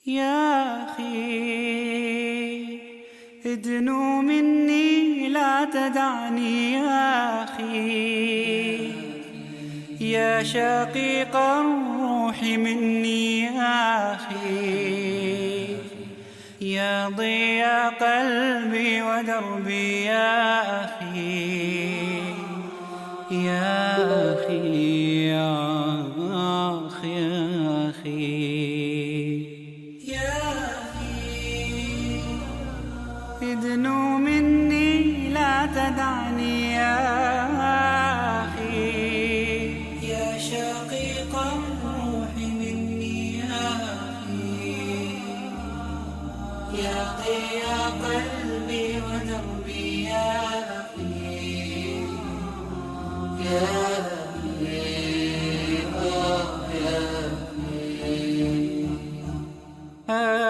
يا أخي ادنو مني لا تدعني يا أخي، يا شقيق الروح مني يا أخي، يا ضياء قلبي ودربي يا أخي، يا أخي يا أخي يا أخي، ادنو مني لا تدعني يا أخي، يا شقيق الروح مني يا أخي، يا ضياء قلبي ودربي يا أخي، يا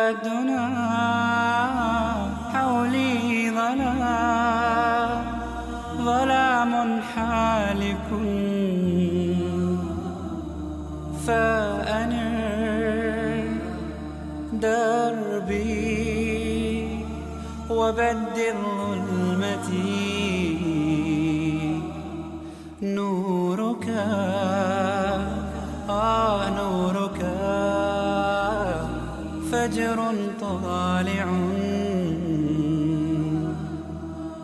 الدنا حولي ظلام حالك، فأنر دربي وبدل ظلمتي، نورك نورك فجر طالع،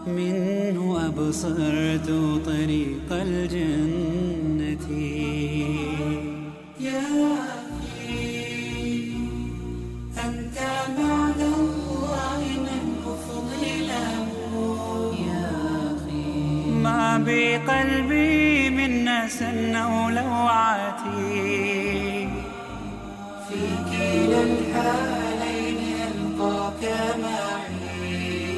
منه أبصرت طريق الجنة. يا أخي أنت بعد الله من أفضله، يا أخي ما بقلبي من نسى أو لوعتي، في كلا الحالين ألقاك معي،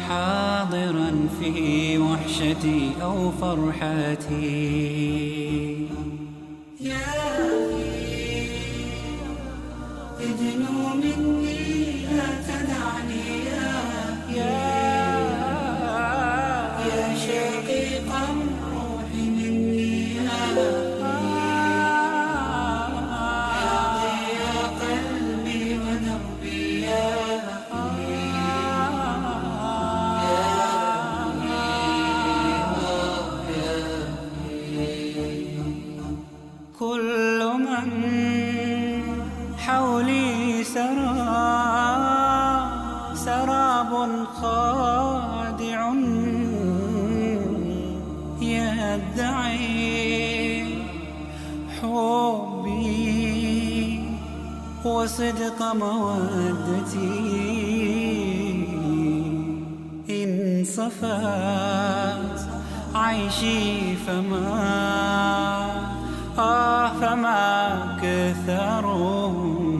حاضرا في وحشتي أو فرحتي. يا أخي ادنو مني لا تدعني يا شقيق الروح مني يا ضياء قلبي ودربي يا كل من حولي سراب خادع، يدعي حبي وصدق مودتي، إن صفات عيشي فما كثرهم،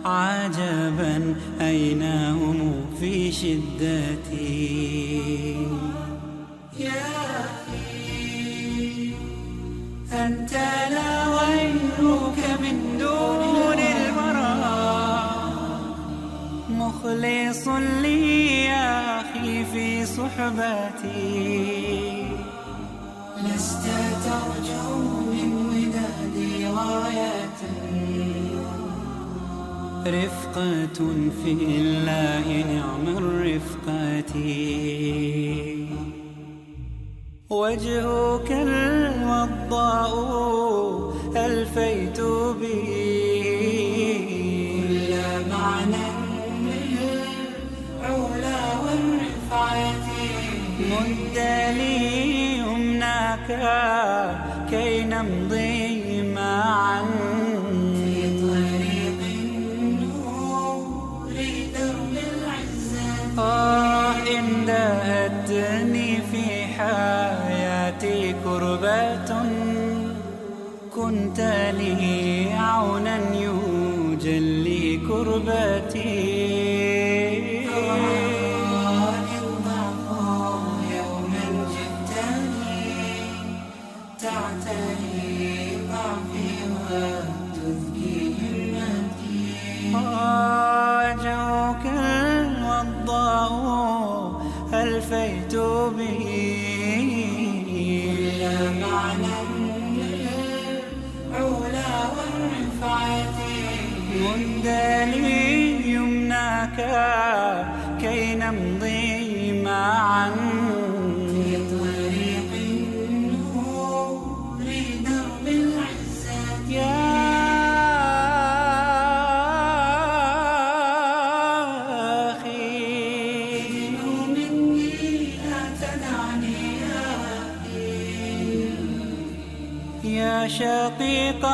عجبا أين هم في شدتي. يا أخي أنت لا غيرك من دون البراء، مخلص لي يا أخي في صحبتي، لست ترجو من ودادي غاية، رفقة في الله نعم الرفقة، وجهك الوضاء ألفيت به كل معنى للعلا والرفعة، مد لي يمناك كي نمضي معا في طريق النور درب العزة. إن دهتني في حياتي كربة، كنت لي عونا يجلي كربتي. تعتني ضعفي وتذكي همتي، وجهك الوضاء ألفيت به كل معنى للعلا والرفعة. مد لي يمناك كي نمضي معا في طريق النور درب العزة يا أخي مني لا تدعني يا أخي يا شقيق